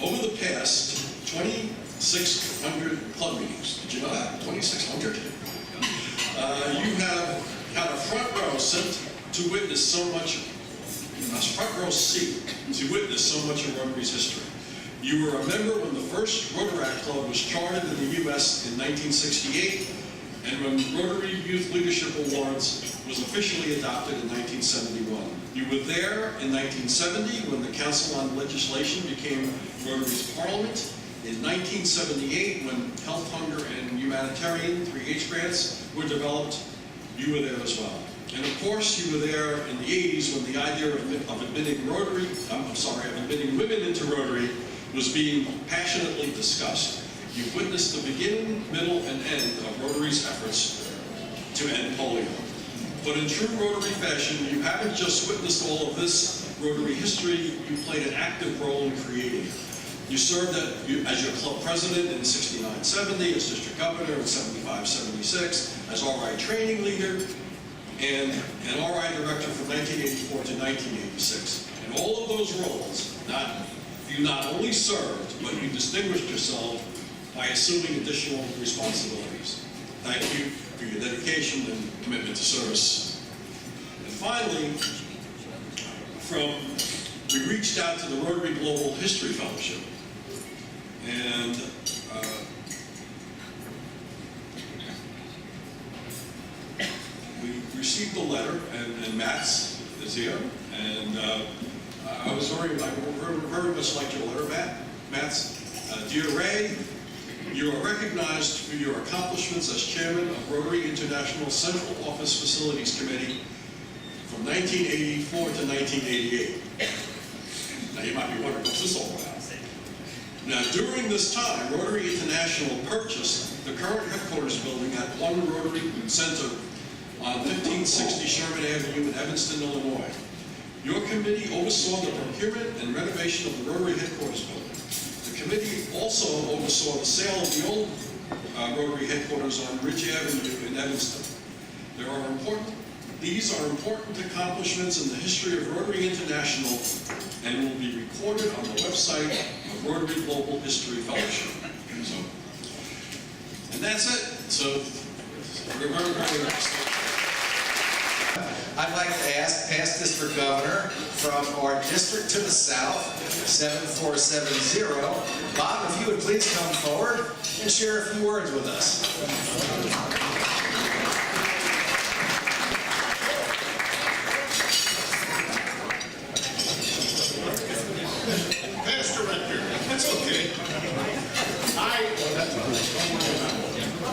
Over the past 2,600 club meetings, did you know that? 2,600? You have had a front row seat to witness so much of Rotary's history. You were a member when the first Rotary Club was chartered in the U.S. in 1968, and when Rotary Youth Leadership Awards was officially adopted in 1971. You were there in 1970 when the Council on Legislation became Rotary's Parliament. In 1978, when Health, Hunger, and Humanitarian 3H grants were developed, you were there as well. And of course, you were there in the 80s when the idea of admitting women into Rotary was being passionately discussed. You've witnessed the beginning, middle, and end of Rotary's efforts to end polio. But in true Rotary fashion, you haven't just witnessed all of this Rotary history, you played an active role in creating it. You served as your club president in 69-70, as district governor in 75-76, as RI training leader, and an RI director from 1984 to 1986. In all of those roles, you not only served, but you distinguished yourself by assuming additional responsibilities. Thank you for your dedication and commitment to service. And finally, we reached out to the Rotary Global History Fellowship, and we received a letter, and Matt's is here, and I very much liked your letter, Matt's. Dear Ray, you are recognized for your accomplishments as chairman of Rotary International Central Office Facilities Committee from 1984 to 1988. Now you might be wondering, what's this all about? Now during this time, Rotary International purchased the current headquarters building at One Rotary Center on 1560 Sherman Avenue in Evanston, Illinois. Your committee oversaw the procurement and renovation of the Rotary headquarters building. The committee also oversaw the sale of the old Rotary headquarters on Ridge Avenue in Evanston. These are important accomplishments in the history of Rotary International and will be recorded on the website of Rotary Global History Fellowship. And that's it. So we're very, very nice. I'd like to ask past district governor from our district to the south, 7470, Bob, if you would please come forward and share a few words with us. Past director, that's okay.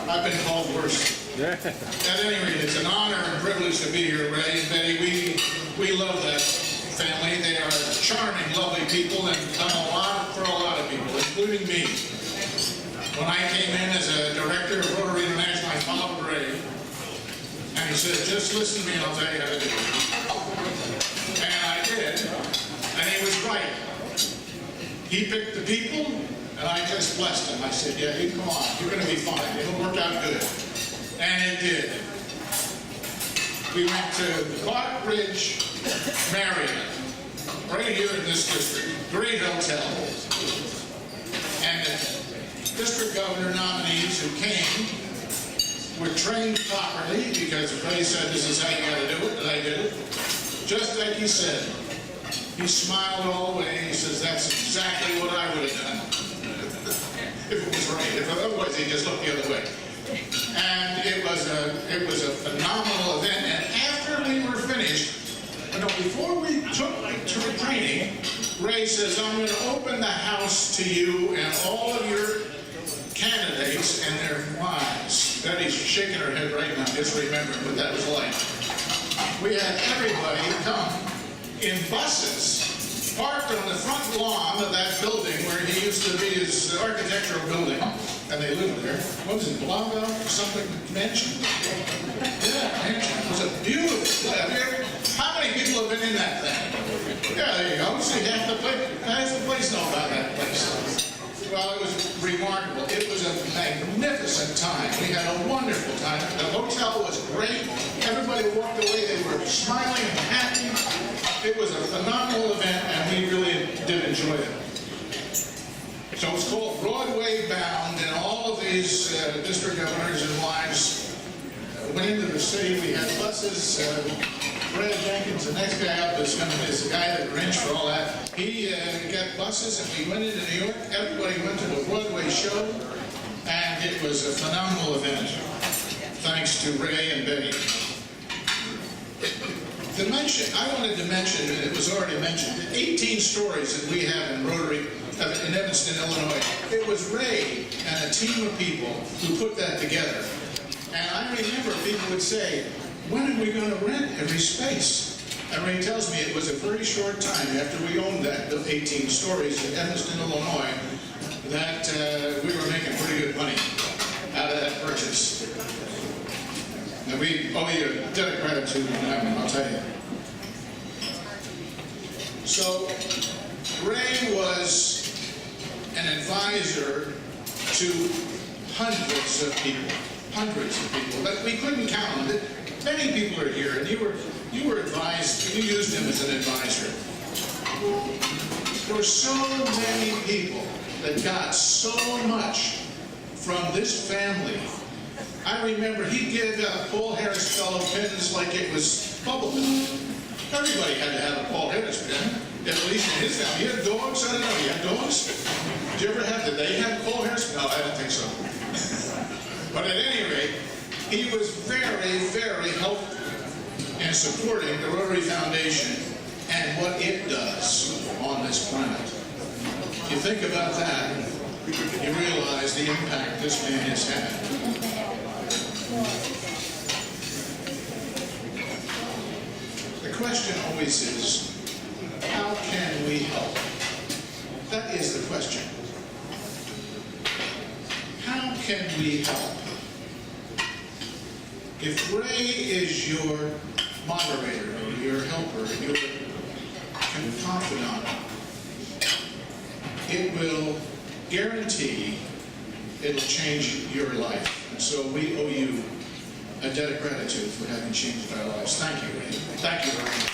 I've been called worse. At any rate, it's an honor and privilege to be here, Ray and Betty. We love that family. They are charming, lovely people and done a lot for a lot of people, including me. When I came in as a director of Rotary International, I followed Ray, and he said, just listen to me and I'll tell you how to do it. And I did, and he was right. He picked the people, and I just blessed him. I said, yeah, come on, you're going to be fine. It'll work out good. And it did. We went to Clark Ridge, Marriott, right here in this district. Great hotel. And the district governor nominees who came were trained properly because Ray said, this is how you got to do it, and I did it. Just like he said. He smiled all the way, and he says, that's exactly what I would have done. If it was right. If otherwise, he just looked the other way. And it was a phenomenal event. And after we were finished, before we took the training, Ray says, I'm going to open the house to you and all of your candidates and their wives. Betty's shaking her head right now, just remembering what that was like. We had everybody come in buses parked on the front lawn of that building where he used to be his architectural building, and they lived there. What was it, Blanco or something? Mansion? Yeah, mansion. It was a beautiful place. How many people have been in that thing? Yeah, there you go. See, half the place know about that place. Well, it was remarkable. It was a magnificent time. We had a wonderful time. The hotel was great. Everybody walked away. They were smiling and happy. It was a phenomenal event, and we really did enjoy it. So it's called Broadway Bound, and all of these district governors and wives went into the city. We had buses. Brad Jenkins, the next guy up, is the guy that arranged for all that. He got buses, and we went into New York. Everybody went to the Broadway show, and it was a phenomenal event, thanks to Ray and Betty. I wanted to mention, and it was already mentioned, the 18 stories that we have in Rotary, in Evanston, Illinois. It was Ray and a team of people who put that together. And I remember people would say, when are we going to rent every space? And Ray tells me it was a very short time after we owned the 18 stories in Evanston, Illinois, that we were making pretty good money out of that purchase. And we owe you a debt of gratitude on that one, I'll tell you. So, Ray was an advisor to hundreds of people, but we couldn't count them. Many people are here, and you were advised, you used him as an advisor. There were so many people that got so much from this family. I remember he'd give Paul Harris fellow pens like it was bubble gum. Everybody had to have a Paul Harris pen, at least in his family. You had dogs? I don't know. You had dogs? Did you ever have, did they have Paul Harris? No, I don't think so. But at any rate, he was very, very helpful in supporting the Rotary Foundation and what it does on this planet. If you think about that, you realize the impact this man has had. The question always is, how can we help? That is the question. How can we help? If Ray is your moderator, your helper, your confidant, it will guarantee it'll change your life. And so we owe you a debt of gratitude for having changed our lives. Thank you, Ray. Thank you very much.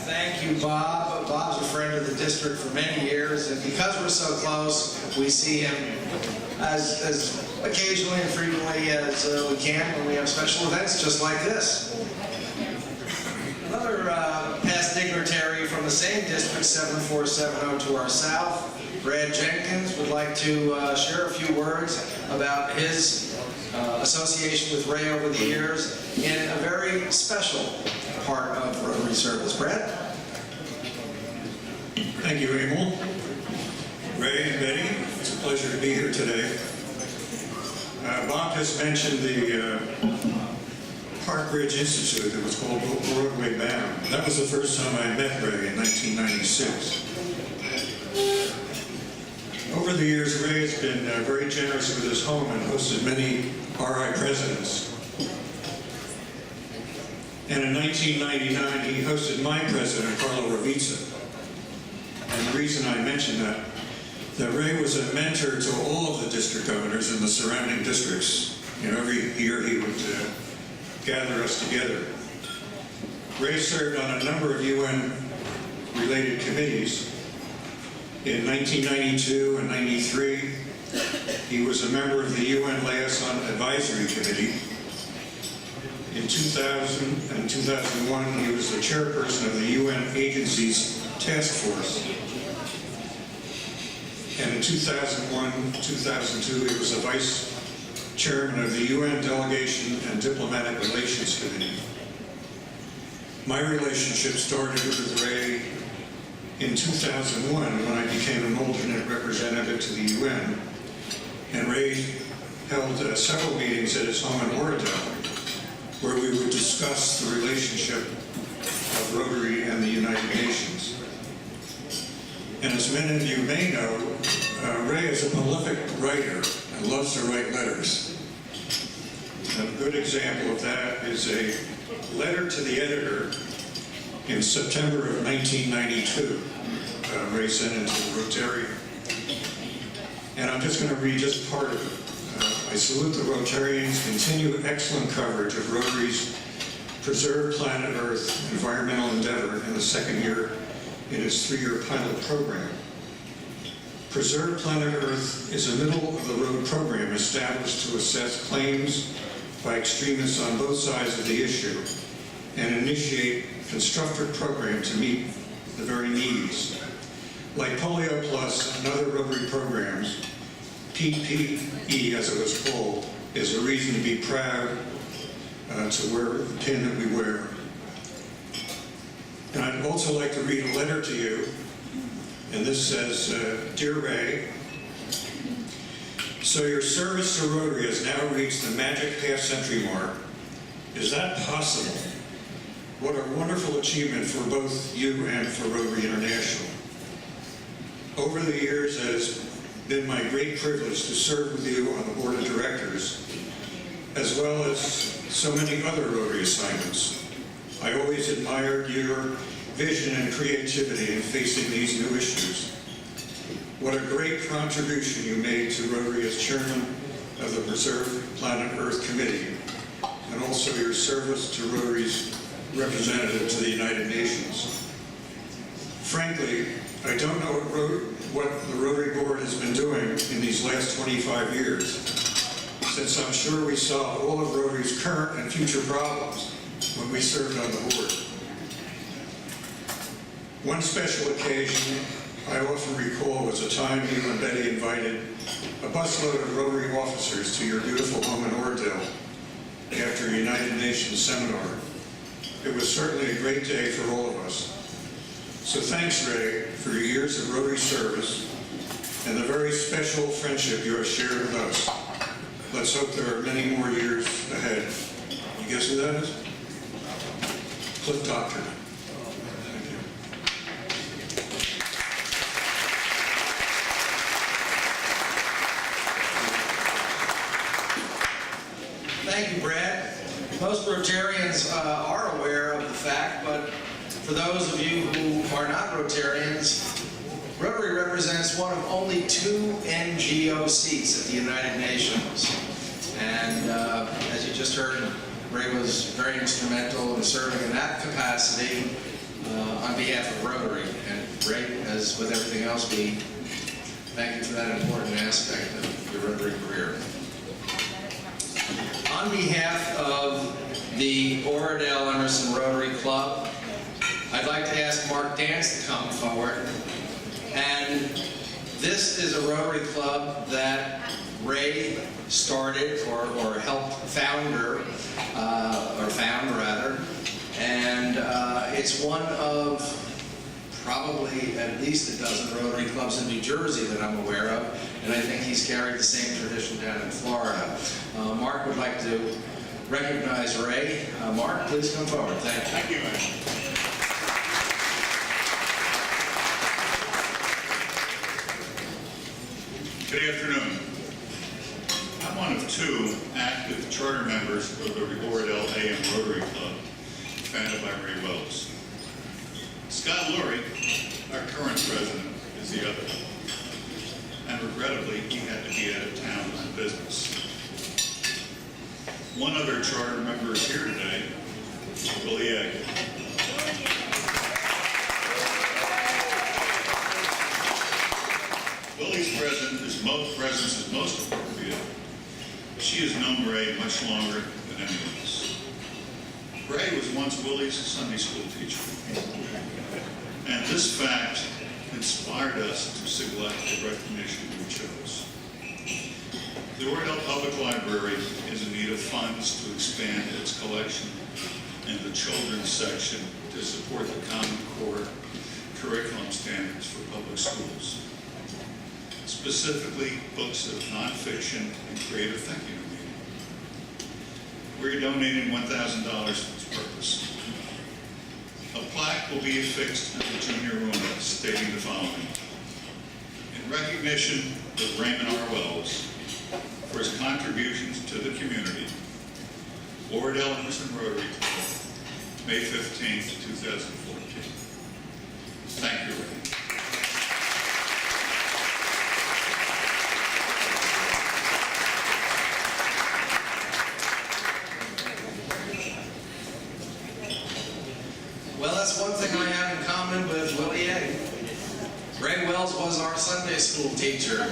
Thank you, Bob. Bob's a friend of the district for many years, and because we're so close, we see him as occasionally and frequently as we can when we have special events just like this. Another past dignitary from the same district, 7470 to our south, Brad Jenkins, would like to share a few words about his association with Ray over the years in a very special part of Rotary service. Brad? Thank you, Emil. Ray and Betty, it's a pleasure to be here today. Bob just mentioned the Park Ridge Institute that was called Broadway Bound. That was the first time I met Ray in 1996. Over the years, Ray has been very generous with his home and hosted many RI presidents. And in 1999, he hosted my president, Carlo Ravizza. And the reason I mention that Ray was a mentor to all of the district governors in the surrounding districts. You know, every year he would gather us together. Ray served on a number of UN-related committees. In 1992 and 93, he was a member of the UN Liaison Advisory Committee. In 2000 and 2001, he was the chairperson of the UN Agency's Task Force. And in 2001-2002, he was the vice chairman of the UN Delegation and Diplomatic Relations Committee. My relationship started with Ray in 2001 when I became an alternate representative to the UN. And Ray held several meetings at his home in Oradell, where we would discuss the relationship of Rotary and the United Nations. And as many of you may know, Ray is a prolific writer and loves to write letters. A good example of that is a letter to the editor in September of 1992. Ray sent it to the Rotary. And I'm just going to read just part of it. I salute the Rotarians' continued excellent coverage of Rotary's Preserve Planet Earth environmental endeavor in the second year in its 3-year pilot program. Preserve Planet Earth is a middle-of-the-road program established to assess claims by extremists on both sides of the issue and initiate a constructive program to meet the very needs. Like Polio Plus and other Rotary programs, PPE, as it was called, is a reason to be proud to wear the pin that we wear. And I'd also like to read a letter to you, and this says, Dear Ray, so your service to Rotary has now reached the magic half-century mark. Is that possible? What a wonderful achievement for both you and for Rotary International. Over the years, it has been my great privilege to serve with you on the board of directors, as well as so many other Rotary assignments. I always admired your vision and creativity in facing these new issues. What a great contribution you made to Rotary as chairman of the Preserve Planet Earth Committee, and also your service to Rotary's representative to the United Nations. Frankly, I don't know what the Rotary Board has been doing in these last 25 years, since I'm sure we solved all of Rotary's current and future problems when we served on the board. One special occasion I often recall was a time you and Betty invited a busload of Rotary officers to your beautiful home in Oradell after a United Nations seminar. It was certainly a great day for all of us. So thanks, Ray, for your years of Rotary service and the very special friendship you have shared with us. Let's hope there are many more years ahead. You guess who that is? Cliff Doctor. Thank you. Thank you, Brad. Most Rotarians are aware of the fact, but for those of you who are not Rotarians, Rotary represents one of only 2 NGO seats at the United Nations. And as you just heard, Ray was very instrumental in serving in that capacity on behalf of Rotary. And Ray, as with everything else, we thank you for that important aspect of your Rotary career. On behalf of the Oradell Emerson Rotary Club, I'd like to ask Mark Dance to come forward. And this is a Rotary Club that Ray started or helped found rather. And it's one of probably at least a dozen Rotary clubs in New Jersey that I'm aware of. And I think he's carried the same tradition down in Florida. Mark would like to recognize Ray. Mark, please come forward. Thank you. Thank you. Good afternoon. I'm one of 2 active charter members of the Oradell AM Rotary Club, founded by Ray Wells. Scott Lurie, our current president, is the other. And regrettably, he had to be out of town on business. One other charter member is here today, Willie Egg. Willie's presence is most appropriate. She has known Ray much longer than any of us. Ray was once Willie's Sunday school teacher. And this fact inspired us to select the recognition we chose. The Oradell Public Library is in need of funds to expand its collection in the children's section to support the Common Core curriculum standards for public schools. Specifically, books of nonfiction and creative thinking are needed. We're donating $1,000 for this purpose. A plaque will be affixed in the junior room stating the following. In recognition of Raymond R. Wells for his contributions to the community, Oradell Emerson Rotary Club, May 15th, 2014. Thank you, Ray. that's one thing I have in common with Willie A. Ray Wells was our Sunday school teacher.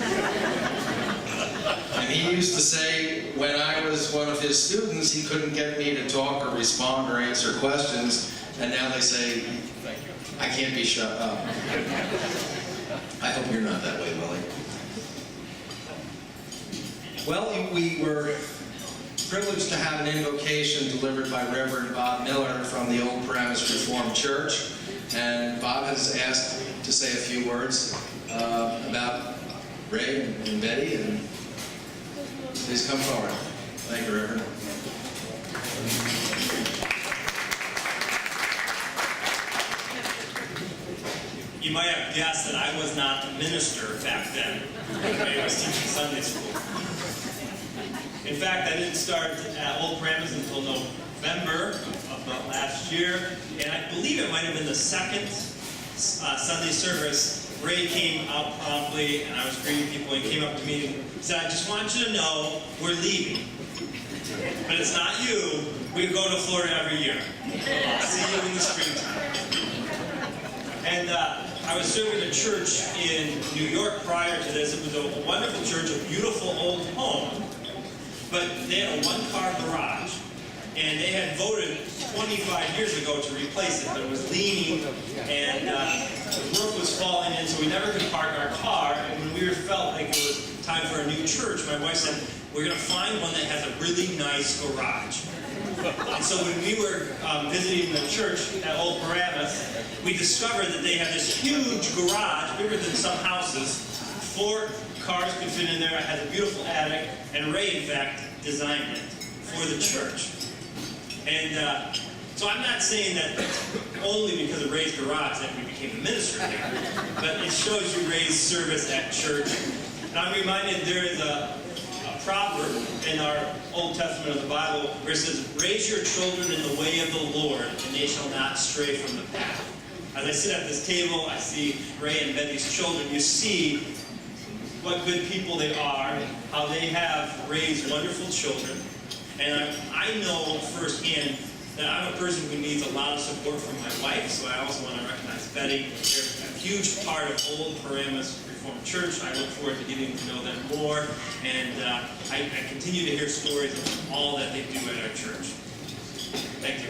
And he used to say, when I was one of his students, he couldn't get me to talk or respond or answer questions. And now they say, I can't be shut up. I hope you're not that way, Willie. Well, we were privileged to have an invocation delivered by Reverend Bob Miller from the Old Paramus Reformed Church. And Bob has asked to say a few words about Ray and Betty, and please come forward. Thank you, Reverend. You might have guessed that I was not a minister back then when I was teaching Sunday school. In fact, I didn't start at Old Paramus until November of last year, and I believe it might have been the second Sunday service. Ray came out promptly, and I was greeting people, and he came up to me and said, I just want you to know we're leaving. But it's not you. We go to Florida every year. I'll see you in the springtime. And I was serving a church in New York prior to this. It was a wonderful church, a beautiful old home, but they had a one-car garage, and they had voted 25 years ago to replace it, but it was leaning, and the roof was falling in, so we never could park our car. And when we felt like it was time for a new church, my wife said, we're going to find one that has a really nice garage. And so when we were visiting the church at Old Paramus, we discovered that they had this huge garage, bigger than some houses. 4 cars could fit in there. It had a beautiful attic, and Ray, in fact, designed it for the church. And so I'm not saying that only because of Ray's garage that we became a minister here, but it shows you Ray's service at church. And I'm reminded there is a proverb in our Old Testament of the Bible where it says, raise your children in the way of the Lord, and they shall not stray from the path. As I sit at this table, I see Ray and Betty's children. You see what good people they are, how they have raised wonderful children. And I know firsthand that I'm a person who needs a lot of support from my wife, so I also want to recognize Betty. They're a huge part of Old Paramus Reformed Church. I look forward to getting to know them more, and I continue to hear stories of all that they do at our church. Thank you.